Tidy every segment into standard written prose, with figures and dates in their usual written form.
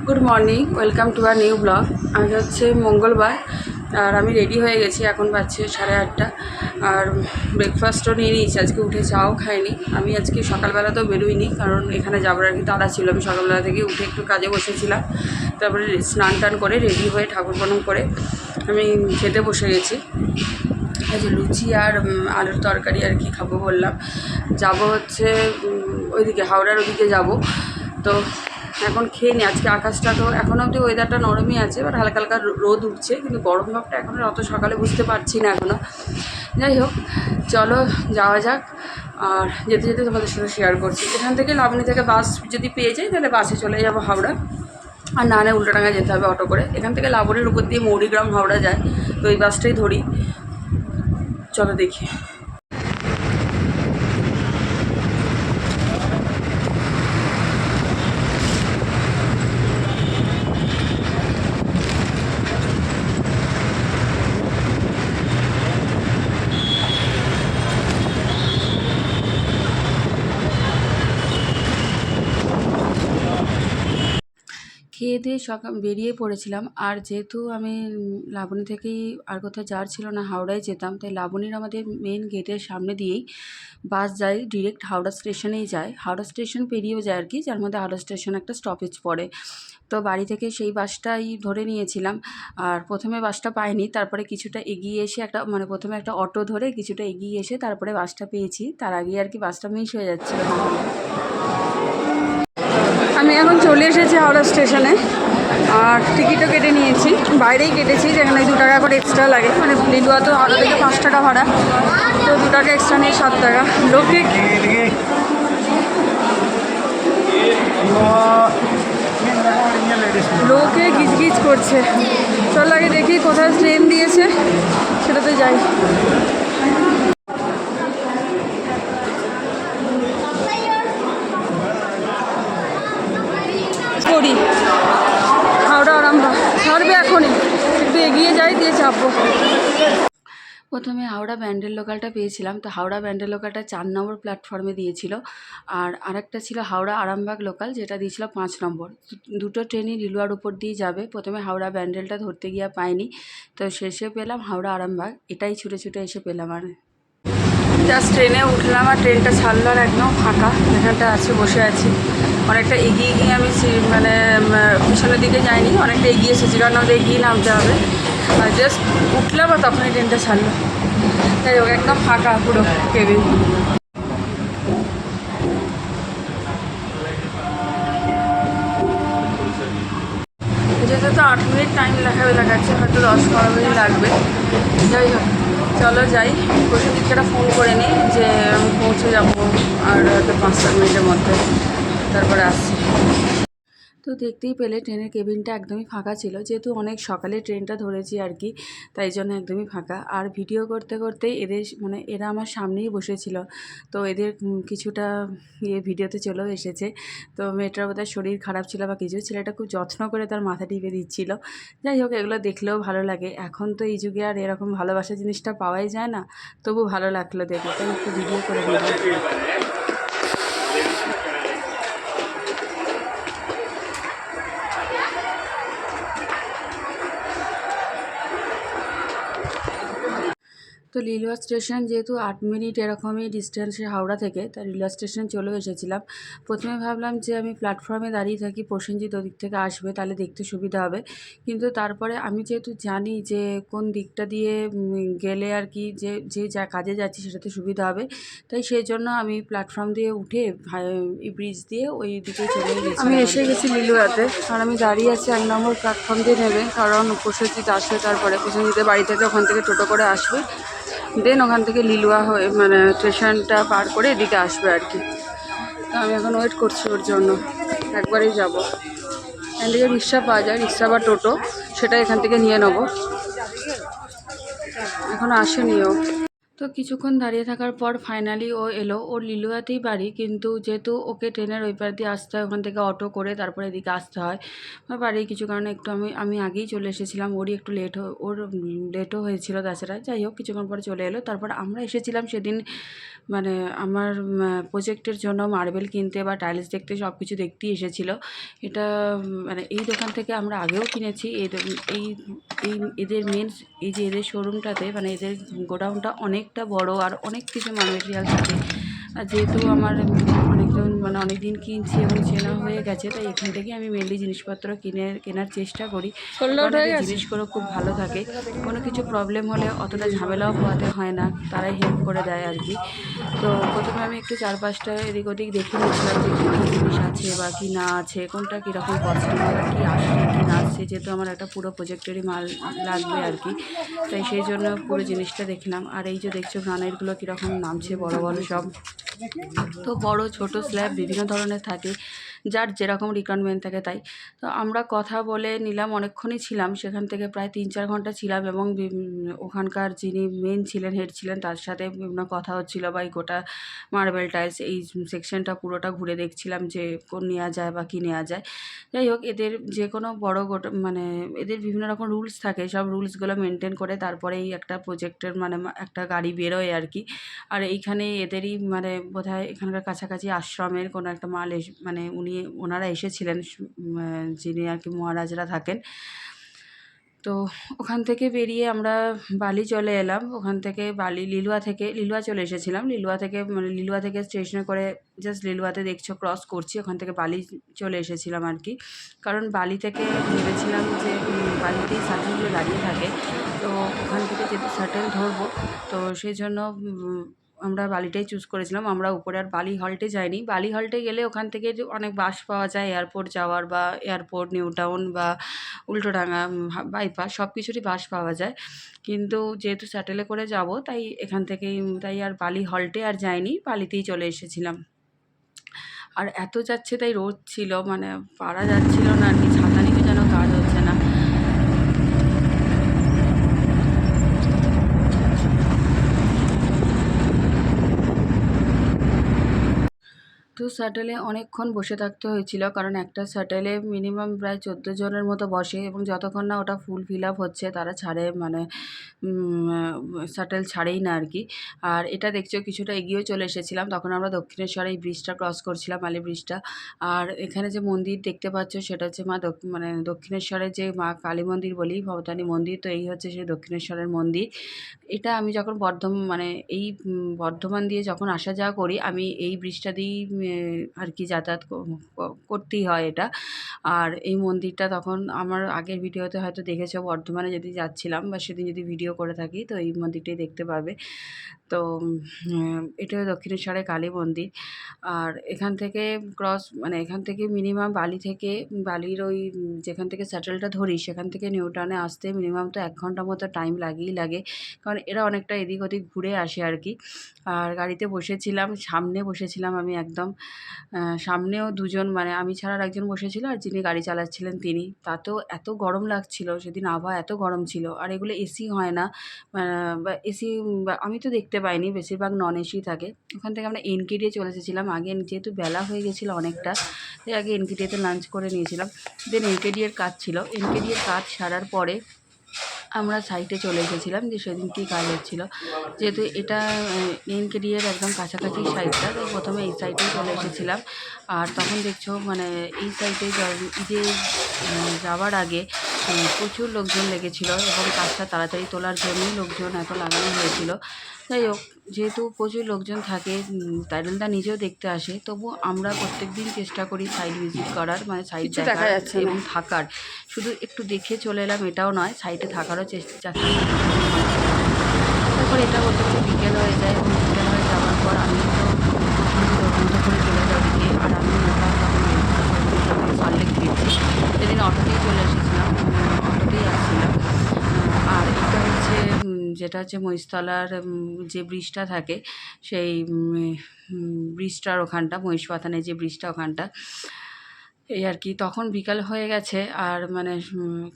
Good morning, welcome to our new blog. আজ হচ্ছে মঙ্গলবার আর আমি রেডি হয়ে গেছি। এখন বাজছে 8:30 আর ব্রেকফাস্টও নিয়ে নিয়েছি। আজকে উঠে চাও খাইনি। আমি আজকে সকালবেলাতেও বেরোইনি, কারণ এখানে যাবার আর কি তাড়া ছিল। আমি সকালবেলা থেকে উঠে একটু কাজে বসেছিলাম, তারপরে স্নান টান করে রেডি হয়ে ঠাকুর প্রণাম করে আমি খেতে বসে গেছি। আজ লুচি আর আলুর তরকারি আর কি খাবো বললাম। যাব হচ্ছে ওইদিকে হাওড়ার ওদিকে যাব। তো এখন খেয়ে নিই। আজকে আকাশটা তো এখন অবধি ওয়েদারটা নরমই আছে, বাট হালকা হালকা রোদ উঠছে, কিন্তু গরম ভাবটা এখন অত সকালে বুঝতে পারছি না এখনও। যাই হোক, চলো যাওয়া যাক। আর যেতে যেতে তোমাদের সাথে শেয়ার করছি। এখান থেকে লাবণী থেকে বাস যদি পেয়ে যাই তাহলে বাসে চলে যাবো হাওড়া, আর না উল্টোডাঙায় যেতে হবে অটো করে। এখান থেকে লাবণীর উপর দিয়ে মৌরিগ্রাম হাওড়া যায়, তো ওই বাসটাই ধরি। চলো দেখি। খেয়ে দিয়ে সকাল বেরিয়ে পড়েছিলাম। আর যেহেতু আমি লাবণী থেকেই আর কোথাও যাওয়ার ছিল না, হাওড়ায় যেতাম, তাই লাবণীর আমাদের মেন গেটের সামনে দিয়েই বাস যায়, ডিরেক্ট হাওড়া স্টেশনেই যায়। হাওড়া স্টেশন পেরিয়েও যায় আর কি, যার মধ্যে হাওড়া স্টেশন একটা স্টপেজ পড়ে। তো বাড়ি থেকে সেই বাসটাই ধরে নিয়েছিলাম। আর প্রথমে বাসটা পাইনি, তারপরে কিছুটা এগিয়ে এসে প্রথমে একটা অটো ধরে কিছুটা এগিয়ে এসে তারপরে বাসটা পেয়েছি। তার আগে আর কি বাসটা মিস হয়ে যাচ্ছিল। আমি এখন চলে এসেছি হাওড়া স্টেশনে, আর টিকিটও কেটে নিয়েছি। বাইরেই কেটেছি, যেখানে 2 টাকা করে এক্সট্রা লাগে। লিলুয়া তো হাওড়া থেকে 5 টাকা ভাড়া, তো 2 টাকা এক্সট্রা নিয়ে 7 টাকা। লোকে গিজগিজ করছে। চল আগে দেখি কোথায় ট্রেন দিয়েছে, সেটাতে যাই। করি হাওড়া আরামবাগ ছাড়বে এখনই, একটু এগিয়ে যাই দিয়ে চাপবো। প্রথমে হাওড়া ব্যান্ডেল লোকালটা পেয়েছিলাম, তো হাওড়া ব্যান্ডেল লোকালটা 4 নম্বর প্ল্যাটফর্মে দিয়েছিল। আর আরেকটা ছিল হাওড়া আরামবাগ লোকাল, যেটা দিয়েছিল 5 নম্বর। দুটো ট্রেনই লিলুয়ার উপর দিয়ে যাবে। প্রথমে হাওড়া ব্যান্ডেলটা ধরতে গিয়ে পাইনি, তো শেষে পেলাম হাওড়া আরামবাগ। এটাই ছুটে ছুটে এসে পেলাম। আর জাস্ট ট্রেনে উঠলাম আর ট্রেনটা ছাড়লো, আর একদম ফাঁকা। এখানটা আছে, বসে আছি। অনেকটা এগিয়ে গিয়ে আমি পিছনের দিকে যাইনি, অনেকটা এগিয়ে এসেছি, কারণ আমাদের এগিয়ে নামতে হবে। আর জাস্ট উঠলাম আর তখনই ট্রেনটা ছাড়লো। যাই হোক, একদম ফাঁকা পুরো কেবিন। যেতে তো 8 মিনিট টাইম দেখাচ্ছে, হয়তো 10-12 মিনিট লাগবে। যাই হোক, চলো যাই। প্রসেনজিৎকে একটা ফোন করে নিই যে আমি পৌঁছে যাবো আর হয়তো 5-7 মিনিটের মধ্যে, তারপরে আসছি। তো দেখতেই পেলে ট্রেনের কেবিনটা একদমই ফাঁকা ছিল, যেহেতু অনেক সকালে ট্রেনটা ধরেছি আর কি, তাই জন্য একদমই ফাঁকা। আর ভিডিও করতে করতেই এরা আমার সামনেই বসেছিল, তো এদের কিছুটা ভিডিওতে চলেও এসেছে। তো মেয়েটার বোধহয় শরীর খারাপ ছিল বা কিছু, ছেলেটা খুব যত্ন করে তার মাথা টিপে দিচ্ছিল। যাই হোক, এগুলো দেখলেও ভালো লাগে। এখন তো এই যুগে আর এরকম ভালোবাসা জিনিসটা পাওয়াই যায় না, তবু ভালো লাগলো দেখে, তাই একটু ভিডিও করে দিলাম। তো লিলুয়া স্টেশন যেহেতু 8 মিনিট এরকমই ডিস্টেন্সে হাওড়া থেকে, তাই লিলুয়া স্টেশন চলেও এসেছিলাম। প্রথমে ভাবলাম যে আমি প্ল্যাটফর্মে দাঁড়িয়ে থাকি, প্রসেনজিৎ ওদিক থেকে আসবে, তাহলে দেখতে সুবিধা হবে। কিন্তু তারপরে আমি যেহেতু জানি যে কোন দিকটা দিয়ে গেলে আর কি যা কাজে যাচ্ছি সেটাতে সুবিধা হবে, তাই সেই জন্য আমি প্ল্যাটফর্ম দিয়ে উঠে ব্রিজ দিয়ে ওই দিকে চলে গেছি। আমি এসে গেছি লিলুয়াতে, আর আমি দাঁড়িয়ে আছি 1 নম্বর প্ল্যাটফর্ম দিয়ে নেবে, কারণ প্রসেনজিৎ আসবে। তারপরে প্রসেনজিতের বাড়ি থেকে ওখান থেকে টোটো করে আসবে, দেন ওখান থেকে লিলুয়া হয়ে স্টেশনটা পার করে এদিকে আসবে আর কি। তো আমি এখন ওয়েট করছি ওর জন্য। একবারেই যাবো। এখান থেকে রিক্সা পাওয়া যায়, রিক্সা বা টোটো, সেটা এখান থেকে নিয়ে নেবো। এখনও আসেনি ও। তো কিছুক্ষণ দাঁড়িয়ে থাকার পর ফাইনালি ও এলো। ওর লিলুয়াতেই বাড়ি, কিন্তু যেহেতু ওকে ট্রেনের ওই পার দিয়ে আসতে হয়, ওখান থেকে অটো করে তারপরে এদিকে আসতে হয়। আমার বাড়ির কিছু কারণে একটু আমি আগেই চলে এসেছিলাম, ওরই একটু ওর লেটও হয়েছিল। তাছাড়া যাই হোক কিছুক্ষণ পরে চলে এলো। তারপর আমরা এসেছিলাম সেদিন মানে আমার প্রজেক্টের জন্য মার্বেল কিনতে বা টাইলস দেখতে, সব কিছু দেখতেই এসেছিলো। এটা মানে এই দোকান থেকে আমরা আগেও কিনেছি। এই এই এদের মেন এই যে এদের শোরুমটাতে মানে এদের গোডাউনটা অনেকটা বড় আর অনেক কিছু মাল মেটেরিয়াল থাকে। আর যেহেতু আমার অনেকজন মানে অনেক দিন কিনছি এবং চেনা হয়ে গেছে, তাই এখান থেকে আমি মেনলি জিনিসপত্র কেনার চেষ্টা করি। কারণ এদের জিনিসগুলো খুব ভালো থাকে, কোনো কিছু প্রবলেম হলে অতটা ঝামেলাও পোহাতে হয় না, তারাই হেল্প করে দেয় আর কি। তো প্রথমে আমি একটু 4-5টা এদিক ওদিক দেখে নিয়েছিলাম যে কী কী জিনিস আছে বা কী না আছে, কোনটা কীরকম কস্টিং বা কী আসছে কী না আসছে, যেহেতু আমার একটা পুরো প্রজেক্টেরই মাল লাগবে আর কি। তাই সেই জন্য পুরো জিনিসটা দেখলাম। আর এই যে দেখছো গ্রানাইটগুলো কীরকম নামছে, বড় বড় সব। তো বড় ছোট স্ল্যাব বিভিন্ন ধরনের থাকে, যার যেরকম রিকোয়ারমেন্ট থাকে তাই। তো আমরা কথা বলে নিলাম, অনেকক্ষণই ছিলাম সেখান থেকে, প্রায় 3-4 ঘন্টা ছিলাম। এবং ওখানকার যিনি মেন ছিলেন, হেড ছিলেন, তার সাথে বিভিন্ন কথা হচ্ছিলো বা এই গোটা মার্বেল টাইলস এই সেকশনটা পুরোটা ঘুরে দেখছিলাম যে কোন নেওয়া যায় বা কী নেওয়া যায়। যাই হোক, এদের যে কোনো বড় মানে এদের বিভিন্ন রকম রুলস থাকে, সব রুলসগুলো মেনটেন করে তারপরেই একটা প্রজেক্টের মানে একটা গাড়ি বেরোয় আর কি। আর এইখানে এদেরই মানে বোধহয় এখানকার কাছাকাছি আশ্রমের কোনো একটা মাল মানে ওনারা এসেছিলেন, যিনি আর কি মহারাজরা থাকেন। তো ওখান থেকে বেরিয়ে আমরা বালি চলে এলাম। ওখান থেকে লিলুয়া চলে এসেছিলাম। লিলুয়া থেকে স্টেশনে করে জাস্ট লিলুয়াতে দেখছো ক্রস করছি, ওখান থেকে বালি চলে এসেছিলাম আর কি। কারণ বালি থেকে ভেবেছিলাম যে বালিতেই শাটেলগুলো দাঁড়িয়ে থাকে, তো ওখান থেকে যেহেতু শাটেল ধরবো, তো সেই জন্য আমরা বালিটাই চুজ করেছিলাম। আমরা উপরে আর বালি হল্টে যাইনি। বালি হল্টে গেলে ওখান থেকে যে অনেক বাস পাওয়া যায় এয়ারপোর্ট যাওয়ার, বা এয়ারপোর্ট, নিউ টাউন বা উল্টোডাঙা, বাইপাস সব কিছুরই বাস পাওয়া যায়। কিন্তু যেহেতু স্যাটেলে করে যাব, তাই এখান থেকেই তাই আর বালি হল্টে আর যাইনি, বালিতেই চলে এসেছিলাম। আর এত যাচ্ছে তাই রোদ ছিল, মানে পারা যাচ্ছিল না আর কি, ছাতা নিয়ে যেন কাজ হচ্ছে না। তো শাটেলে অনেকক্ষণ বসে থাকতে হয়েছিল, কারণ একটা শাটেলে মিনিমাম প্রায় 14 জনের মতো বসে, এবং যতক্ষণ না ওটা ফুল আপ হচ্ছে তারা ছাড়ে মানে শাটেল ছাড়েই না আর কি। আর এটা দেখছো কিছুটা এগিয়েও চলে এসেছিলাম, তখন আমরা দক্ষিণেশ্বরে এই ব্রিজটা ক্রস করছিলাম, বালি ব্রিজটা। আর এখানে যে মন্দির দেখতে পাচ্ছ সেটা হচ্ছে মানে দক্ষিণেশ্বরের যে মা কালী মন্দির বলি, ভবতানী মন্দির। তো এই হচ্ছে সেই দক্ষিণেশ্বরের মন্দির। এটা আমি যখন মানে এই বর্ধমান দিয়ে যখন আসা যাওয়া করি, আমি এই ব্রিজটা দিয়েই আর কি যাতায়াত করতেই হয় এটা। আর এই মন্দিরটা তখন আমার আগের ভিডিওতে হয়তো দেখেছো, বর্ধমানে যদি যাচ্ছিলাম বা সেদিন যদি ভিডিও করে থাকি, তো এই মন্দিরটাই দেখতে পাবে। তো এটা দক্ষিণেশ্বরের কালী মন্দির। আর এখান থেকে মানে এখান থেকে মিনিমাম বালির ওই যেখান থেকে স্যাটেলটা ধরি সেখান থেকে নিউ টাউনে আসতে মিনিমাম তো 1 ঘন্টা মতো টাইম লাগেই, কারণ এরা অনেকটা এদিক ওদিক ঘুরে আসে আর কি। আর গাড়িতে বসেছিলাম, সামনে বসেছিলাম আমি একদম, সামনেও দুজন মানে আমি ছাড়া আর একজন বসেছিল, আর যিনি গাড়ি চালাচ্ছিলেন তিনি। তাতেও এত গরম লাগছিল সেদিন, আবহাওয়া এত গরম ছিল। আর এগুলো এসি হয় না, বা এসি আমি তো দেখতে পাইনি, বেশিরভাগ নন এসি থাকে। ওখান থেকে আমরা এনকেডিয়ে চলে এসেছিলাম আগে, যেহেতু বেলা হয়ে গেছিলো অনেকটা, তাই আগে এনকেডিয়েতে লাঞ্চ করে নিয়েছিলাম। দেন এনকেডিয়ের কাজ ছিল, এনকেডিয়ের কাজ সারার পরে আমরা সাইটে চলে এসেছিলাম, যে সেদিন কী কাজ হচ্ছিল। যেহেতু এটা এনকেডিয়ের একদম কাছাকাছি সাইটটা, তাই প্রথমে এই সাইটেই চলে এসেছিলাম। আর তখন দেখছো মানে এই সাইটে ঈদে যাওয়ার আগে প্রচুর লোকজন লেগেছিল, এবং কাজটা তাড়াতাড়ি তোলার জন্যই লোকজন এত লাগানো হয়েছিল। যাই হোক, যেহেতু প্রচুর লোকজন থাকে, টাইটেলটা নিজেও দেখতে আসে, তবু আমরা প্রত্যেকদিন চেষ্টা করি সাইট ভিজিট করার, মানে সাইট দেখা যাচ্ছে এবং থাকার। শুধু একটু দেখে চলে এলাম এটাও নয়, সাইটে থাকারও চেষ্টা। তারপর এটা বলতে বলতে বিকেল হয়ে যায়, এবং বিকেল হয়ে যাওয়ার পর আমি তো মতো করে চলে যাই ওদিকে। আর আমি সল্টলেক ফিরছি, সেদিন অটোতেই চলে এসেছিলাম, অটোতেই আসছিলাম। আর এটা হচ্ছে যেটা হচ্ছে মহিষতলার যে ব্রিজটা থাকে, সেই ব্রিজটার ওখানটা, মহিষপাথানের যে ব্রিজটা ওখানটা। এই আর কি, তখন বিকাল হয়ে গেছে আর মানে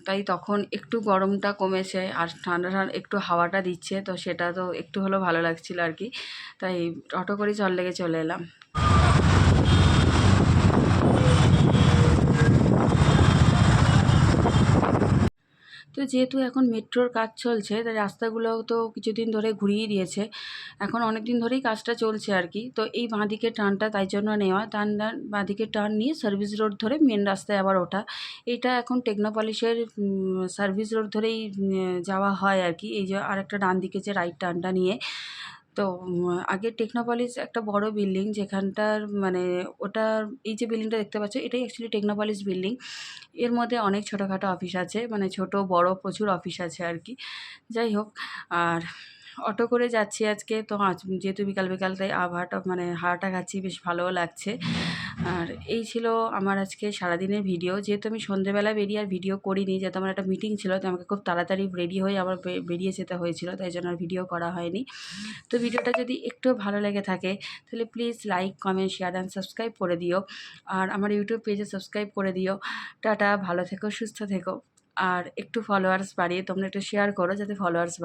তাই তখন একটু গরমটা কমেছে আর ঠান্ডা ঠান্ডা একটু হাওয়াটা দিচ্ছে, তো সেটা তো একটু হলেও ভালো লাগছিল আর কি। তাই অটো করে লেগে চলে এলাম। তো যেহেতু এখন মেট্রোর কাজ চলছে, তাই রাস্তাগুলো তো কিছুদিন ধরে ঘুরিয়ে দিয়েছে, এখন অনেক দিন ধরেই কাজটা চলছে আর কি। তো এই বাঁদিকে টার্নটা তাই জন্য নেওয়া, বাঁদিকে টার্ন নিয়ে সার্ভিস রোড ধরে মেন রাস্তায় আবার ওঠা। এইটা এখন টেকনোপলিসের সার্ভিস রোড ধরেই যাওয়া হয় আর কি। এই যে আরেকটা ডান দিকে যে রাইট টার্নটা নিয়ে, তো আগে টেকনোপলিস একটা বড় বিল্ডিং, যেখানটার মানে ওটার এই যে বিল্ডিংটা দেখতে পাচ্ছ, এটাই অ্যাকচুয়ালি টেকনোপলিস বিল্ডিং। এর মধ্যে অনেক ছোটোখাটো অফিস আছে, মানে ছোট বড় প্রচুর অফিস আছে আর কি। যাই হোক, আর অটো করে যাচ্ছি আজকে, তো আজ যেহেতু বিকাল বিকাল তাই আবহাওয়াটা মানে হাওয়াটা খাচ্ছি, বেশ ভালোও লাগছে। আর এই ছিল আমার আজকে সারাদিনের ভিডিও। যেহেতু আমি সন্ধেবেলা বেরিয়ে আর ভিডিও করিনি, যেহেতু আমার একটা মিটিং ছিল, তো আমাকে খুব তাড়াতাড়ি রেডি হয়ে আবার বেরিয়ে যেতে হয়েছিল, তাই জন্য আর ভিডিও করা হয়নি। তো ভিডিওটা যদি একটু ভালো লেগে থাকে তাহলে please like, comment, share and subscribe করে দিও। আর আমার ইউটিউব পেজে সাবস্ক্রাইব করে দিও। টাটা, ভালো থেকো, সুস্থ থেকো। আর একটু ফলোয়ার্স বাড়িয়ে তোমরা একটু শেয়ার করো, যাতে ফলোয়ার্স